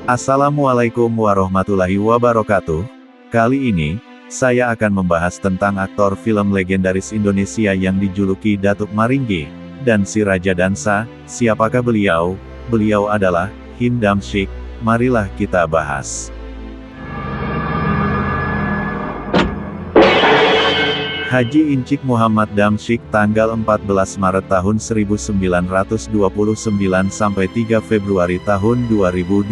Assalamualaikum warahmatullahi wabarakatuh. Kali ini, saya akan membahas tentang aktor film legendaris Indonesia yang dijuluki Datuk Maringgi, dan si Raja Dansa. Siapakah beliau? Beliau adalah Him Damsyik. Marilah kita bahas. Haji Incik Muhammad Damsyik tanggal 14 Maret tahun 1929 sampai 3 Februari tahun 2012,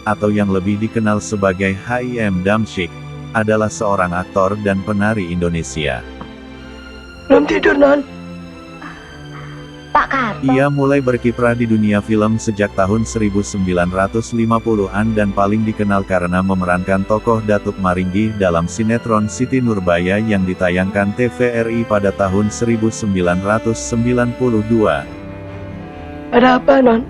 atau yang lebih dikenal sebagai HIM Damsyik, adalah seorang aktor dan penari Indonesia. Belum tidur, Non. Pak Karto. Ia mulai berkiprah di dunia film sejak tahun 1950-an dan paling dikenal karena memerankan tokoh Datuk Maringgi dalam sinetron Siti Nurbaya yang ditayangkan TVRI pada tahun 1992. Ada apa, Non?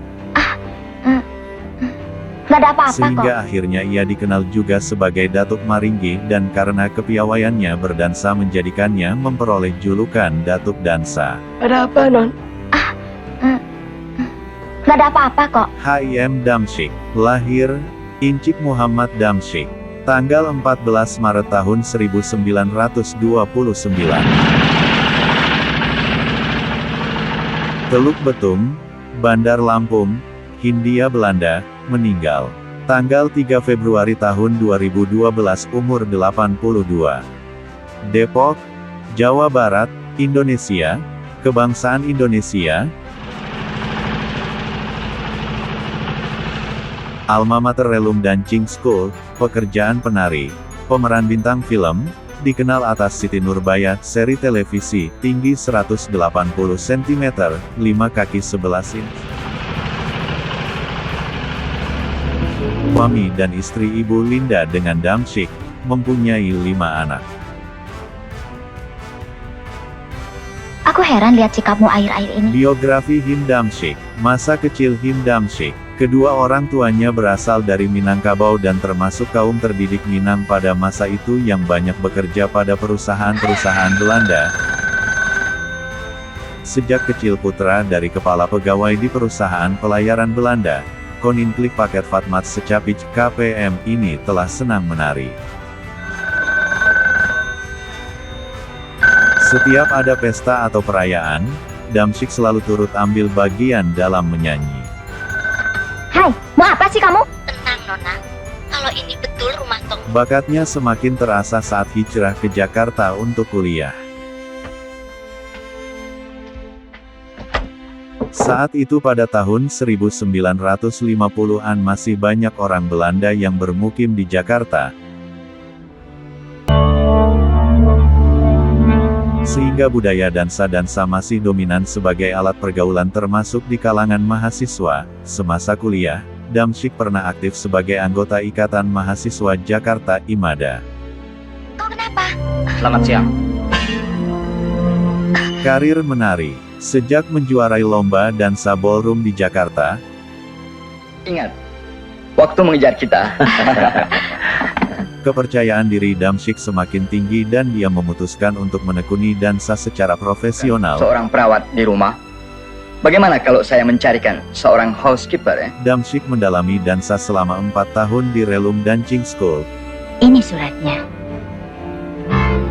Nggak ada apa-apa kok. Sehingga akhirnya ia dikenal juga sebagai Datuk Maringgi, dan karena kepiawaiannya berdansa menjadikannya memperoleh julukan Datuk Dansa. Ada apa, Non? Nggak ada apa-apa kok. HIM Damsyik, lahir, Incik Muhammad Damsyik, tanggal 14 Maret tahun 1929. Teluk Betung, Bandar Lampung, Hindia Belanda, meninggal. Tanggal 3 Februari tahun 2012, umur 82. Depok, Jawa Barat, Indonesia, kebangsaan Indonesia. Alma mater Relum Dancing School, pekerjaan penari, pemeran bintang film, dikenal atas Siti Nurbaya, seri televisi, tinggi 180 cm, 5 kaki 11 inch. Suami dan istri Ibu Linda dengan Damsyik, mempunyai 5 anak. Aku heran lihat sikapmu akhir-akhir ini. Biografi Him Damsyik. Masa kecil Him Damsyik. Kedua orang tuanya berasal dari Minangkabau dan termasuk kaum terdidik Minang pada masa itu yang banyak bekerja pada perusahaan-perusahaan Belanda. Sejak kecil putra dari kepala pegawai di perusahaan pelayaran Belanda, Koninklijk Paket Fatmat Secapit KPM ini telah senang menari. Setiap ada pesta atau perayaan, Damsyik selalu turut ambil bagian dalam menyanyi. Hai, mau apa sih kamu? Tenang, Nona. Kalau ini betul rumah Tong. Bakatnya semakin terasa saat hijrah ke Jakarta untuk kuliah. Saat itu pada tahun 1950-an masih banyak orang Belanda yang bermukim di Jakarta. Sehingga budaya dansa-dansa masih dominan sebagai alat pergaulan termasuk di kalangan mahasiswa. Semasa kuliah, Damsyik pernah aktif sebagai anggota Ikatan Mahasiswa Jakarta IMADA. Kau kenapa? Selamat siang. Karir menari. Sejak menjuarai lomba dansa ballroom di Jakarta, Ingat, waktu mengejar kita. kepercayaan diri Damsyik semakin tinggi dan dia memutuskan untuk menekuni dansa secara profesional. Seorang perawat di rumah. Bagaimana kalau saya mencarikan seorang housekeeper ya? Damsyik mendalami dansa selama 4 tahun di Relum Dancing School, Ini suratnya.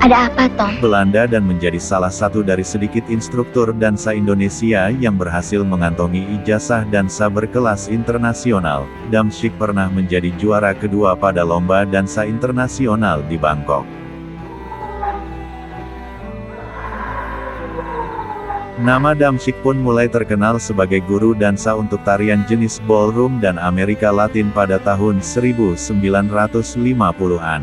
Ada apa, Tom? Belanda, dan menjadi salah satu dari sedikit instruktur dansa Indonesia yang berhasil mengantongi ijazah dansa berkelas internasional. Damsyik pernah menjadi juara kedua pada lomba dansa internasional di Bangkok. Nama Damsyik pun mulai terkenal sebagai guru dansa untuk tarian jenis ballroom dan Amerika Latin pada tahun 1950-an.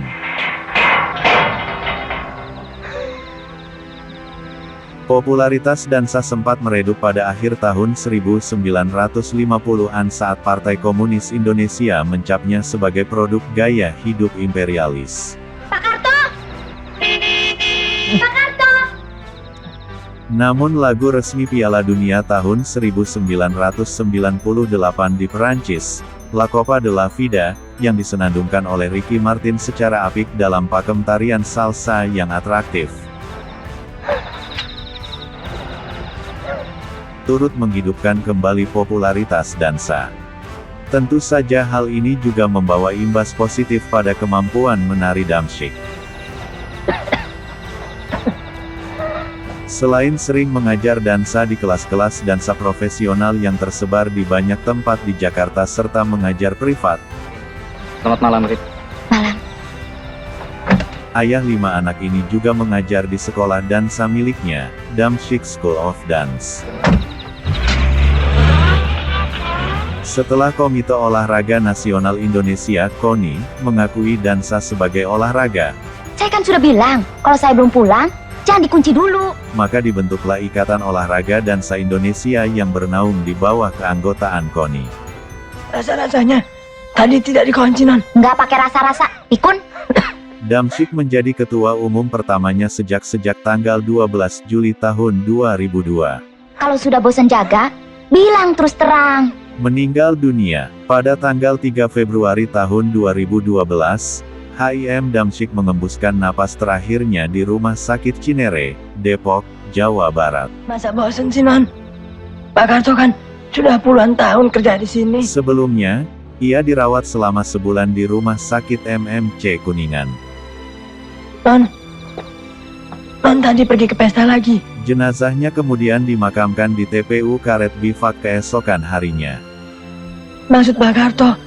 Popularitas dansa sempat meredup pada akhir tahun 1950-an saat Partai Komunis Indonesia mencapnya sebagai produk gaya hidup imperialis. Pak Karto! Pak Karto! Namun lagu resmi Piala Dunia tahun 1998 di Perancis, La Copa de la Vida, yang disenandungkan oleh Ricky Martin secara apik dalam pakem tarian salsa yang atraktif, turut menghidupkan kembali popularitas dansa. Tentu saja hal ini juga membawa imbas positif pada kemampuan menari Damsyik. Selain sering mengajar dansa di kelas-kelas dansa profesional yang tersebar di banyak tempat di Jakarta serta mengajar privat, Selamat malam, Rip. Malam. ayah 5 anak ini juga mengajar di sekolah dansa miliknya, Damsyik School of Dance. Setelah Komite Olahraga Nasional Indonesia, KONI, mengakui dansa sebagai olahraga, Saya kan sudah bilang, kalau saya belum pulang, jangan dikunci dulu. maka dibentuklah Ikatan Olahraga Dansa Indonesia yang bernaung di bawah keanggotaan KONI. Rasa-rasanya tadi tidak dikunci, Non. Nggak pakai rasa-rasa, pikun. Damsyik menjadi ketua umum pertamanya sejak tanggal 12 Juli tahun 2002. Kalau sudah bosan jaga, bilang terus terang. Meninggal dunia pada tanggal 3 Februari tahun 2012, HIM Damsyik mengembuskan napas terakhirnya di Rumah Sakit Cinere, Depok, Jawa Barat. Masa bosan sih, Non? Pak Karto kan sudah puluhan tahun kerja di sini. Sebelumnya, ia dirawat selama sebulan di Rumah Sakit MMC Kuningan. Non tadi pergi ke pesta lagi. Jenazahnya kemudian dimakamkan di TPU Karet Bifak keesokan harinya. Maksud Pak Karto,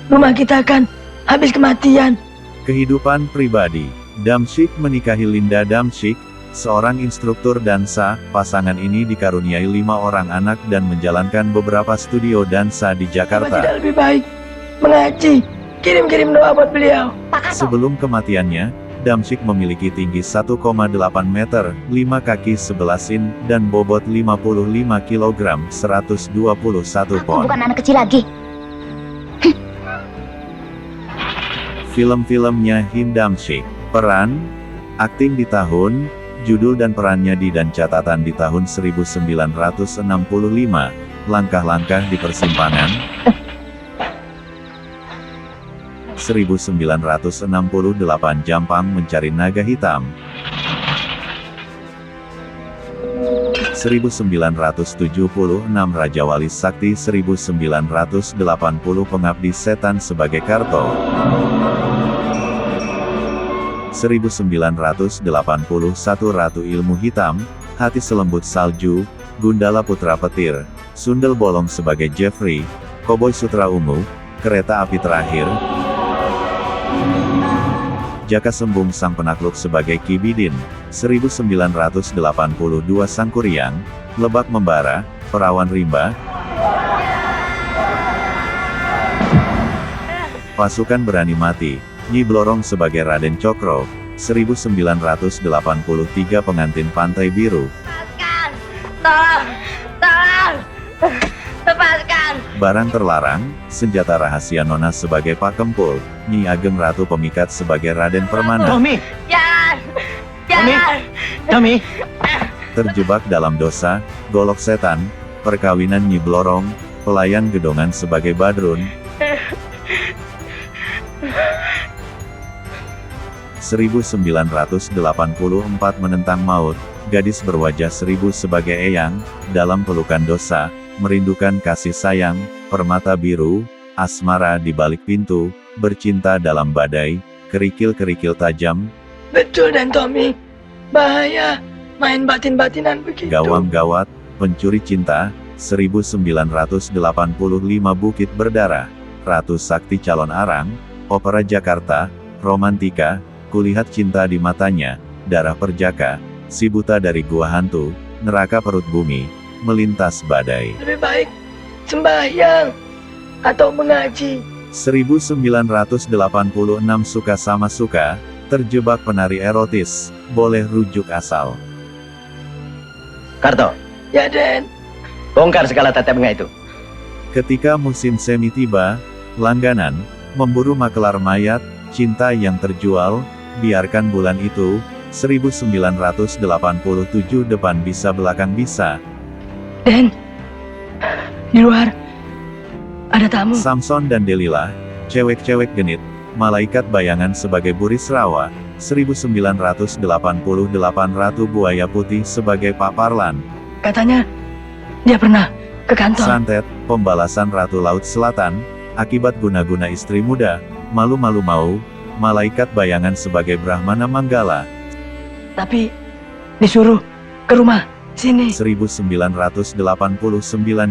rumah kita kan habis kematian. Kehidupan pribadi, Damsyik menikahi Linda Damsyik, seorang instruktur dansa. Pasangan ini dikaruniai 5 orang anak dan menjalankan beberapa studio dansa di Apa Jakarta. tidak lebih baik mengaji? Kirim-kirim doa buat beliau. Pak Karto, Sebelum kematiannya, Damsyik memiliki tinggi 1,8 meter, 5 kaki 11 in, dan bobot 55 kg, 121 aku pon. bukan anak kecil lagi. Film-filmnya Him Damsyik, peran, akting di tahun, judul dan perannya di dan catatan di tahun 1965, langkah-langkah di persimpangan, 1968 Jampang Mencari Naga Hitam, 1976 Raja Wali Sakti, 1980 Pengabdi Setan sebagai Karto, 1981 Ratu Ilmu Hitam, Hati Selembut Salju, Gundala Putra Petir, Sundel Bolong sebagai Jeffrey, Koboi Sutra Ungu, Kereta Api Terakhir, Jaka Sembung Sang Penakluk sebagai Kibidin, 1982 Sang Kuryang, Lebak Membara, Perawan Rimba, Pasukan Berani Mati, Nyi Blorong sebagai Raden Cokro, 1983 Pengantin Pantai Biru, Lepaskan! Tolong! Tolong! Lepaskan! Barang Terlarang, Senjata Rahasia Nona sebagai Pak Kempul, Nyi Ageng Ratu Pemikat sebagai Raden Permana, Tommy, Jangan! Jangan! Tommy, Terjebak Dalam Dosa, Golok Setan, Perkawinan Nyi Blorong, Pelayan Gedongan sebagai Badrun, 1984 Menentang Maut, Gadis Berwajah Seribu sebagai Eyang, Dalam Pelukan Dosa, Merindukan Kasih Sayang, Permata Biru, Asmara di Balik Pintu, Bercinta Dalam Badai, Kerikil-kerikil Tajam, Betul dan Tommy. Bahaya main batin-batinan begitu. Gawang Gawat, Pencuri Cinta, 1985 Bukit Berdarah, Ratu Sakti Calon Arang, Opera Jakarta, Romantika, Kulihat Cinta di Matanya, Darah Perjaka, Si Buta dari Gua Hantu, Neraka Perut Bumi, Melintas Badai. Lebih baik sembahyang atau mengaji. 1986 Suka Sama Suka, Terjebak Penari Erotis, Boleh Rujuk Asal. Karto, Ya, Den. bongkar segala tetepnya itu. Ketika musim semi tiba, langganan, memburu makelar mayat, cinta yang terjual, biarkan bulan itu, 1987 depan bisa belakang bisa. Den. Di luar ada tamu. Samson dan Delila, cewek-cewek genit, malaikat bayangan sebagai Buris Rawa, 1988 Ratu Buaya Putih sebagai Pak Parlan, Katanya dia pernah ke kantor. Santet, Pembalasan Ratu Laut Selatan, akibat guna-guna istri muda, malu-malu mau, malaikat bayangan sebagai Brahmana Manggala. Tapi disuruh ke rumah sini. 1989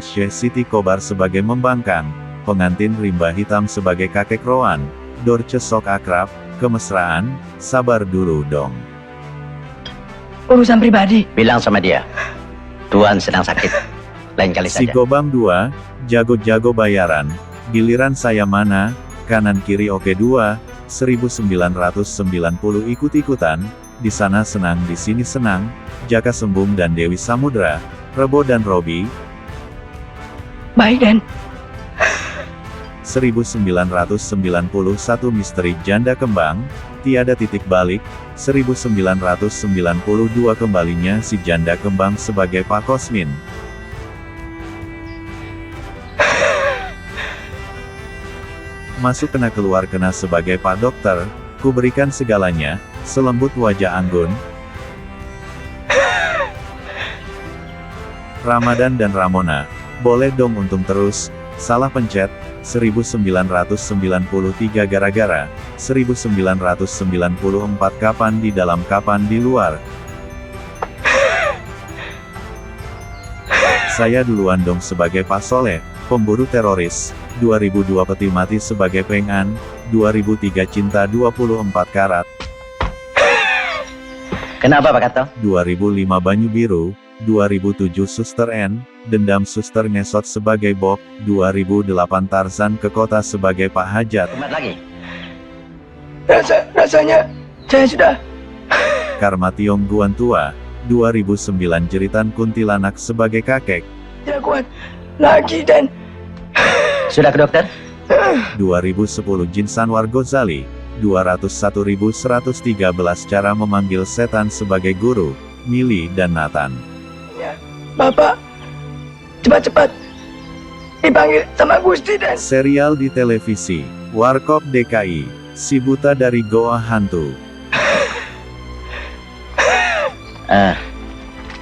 Syekh Siti Kobar sebagai membangkang, pengantin rimba hitam sebagai kakek Roan, Dorce sok akrab, kemesraan, sabar dulu dong. Urusan pribadi. Bilang sama dia, Tuan sedang sakit. Lain kali Si saja. Gobang 2, jago-jago bayaran, giliran saya mana, kanan kiri oke 2, 1990 ikut-ikutan, di sana senang di sini senang, Jaka Sembung dan Dewi Samudra, Rebo dan Robi, Baik Den. 1991 Misteri Janda Kembang, tiada titik balik, 1992 kembalinya si Janda Kembang sebagai Pak Kosmin. Masuk kena keluar kena sebagai Pak Dokter, ku berikan segalanya, selembut wajah anggun. Ramadan dan Ramona, boleh dong untung terus, salah pencet, 1993 gara-gara, 1994 kapan di dalam kapan di luar. Saya duluan dong sebagai Pak Soleh, pemburu teroris, 2002 peti mati sebagai Peng An, 2003 cinta 24 karat, Kenapa Pak Kato? 2005 Banyu Biru, 2007 Suster N, dendam Suster Ngesot sebagai Bob, 2008 Tarzan ke kota sebagai Pak Hajat, Umat lagi. Rasanya saya sudah Karma Tiong Guan Tua, 2009 Jeritan Kuntilanak sebagai kakek, tidak kuat lagi Dan. Sudah ke dokter? 2010 Jin Sanwar Ghazali, 201.113 cara memanggil setan sebagai guru, Mili dan Nathan. Bapak cepat-cepat dipanggil sama Gusti Dan. Serial di televisi, Warkop DKI, Si Buta dari Goa Hantu,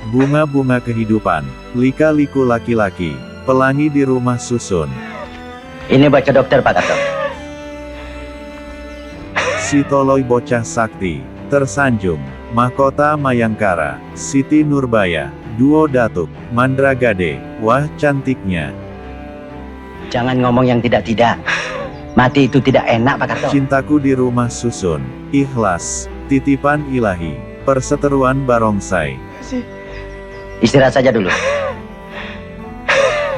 Bunga-bunga kehidupan, Lika-liku laki-laki, Pelangi di rumah susun, Ini baca dokter Pak Kato. Si Toloy Bocah Sakti, Tersanjung, Mahkota Mayangkara, Siti Nurbaya, Duo Datuk, Mandragade, wah cantiknya, Jangan ngomong yang tidak-tidak. Mati itu tidak enak Pak Kato. Cintaku di Rumah Susun, Ikhlas, Titipan Ilahi, Perseteruan Barongsai, Istirahat saja dulu.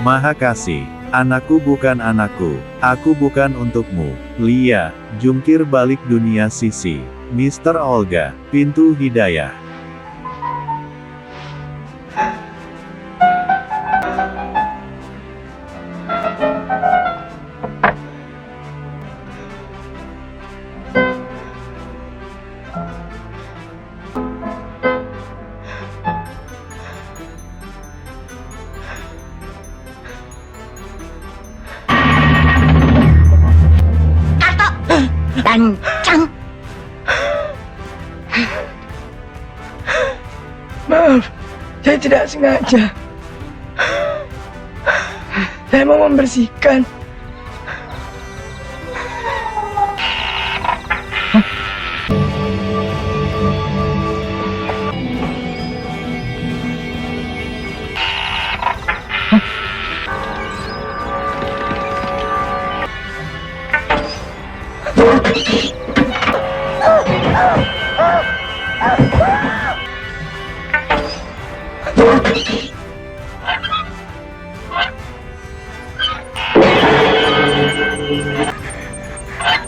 Maha Kasih, Anakku bukan anakku, aku bukan untukmu, Lia, Jungkir balik dunia sisi, Mr. Olga, Pintu Hidayah. Lancang. Maaf, saya tidak sengaja. Saya mau membersihkan.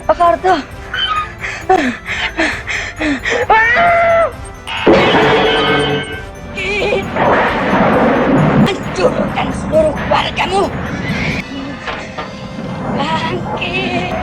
Pak Karto. Hancurkan seluruh keluargamu. Bangkit.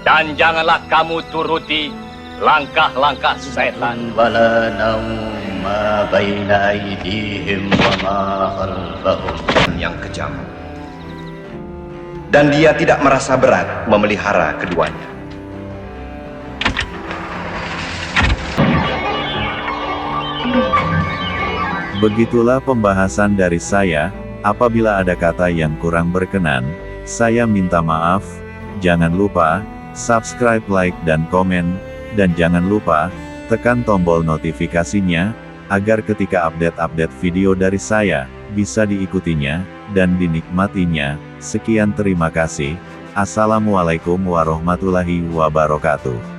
Dan janganlah kamu turuti langkah-langkah setan. wala nauma baina aydihim wa ma khalfahum. Yang kejam. Dan dia tidak merasa berat memelihara keduanya. Begitulah pembahasan dari saya. Apabila ada kata yang kurang berkenan, saya minta maaf. Jangan lupa subscribe, like, dan komen. Dan jangan lupa tekan tombol notifikasinya, agar ketika update-update video dari saya, bisa diikutinya dan dinikmatinya. Sekian, terima kasih. Assalamualaikum warahmatullahi wabarakatuh.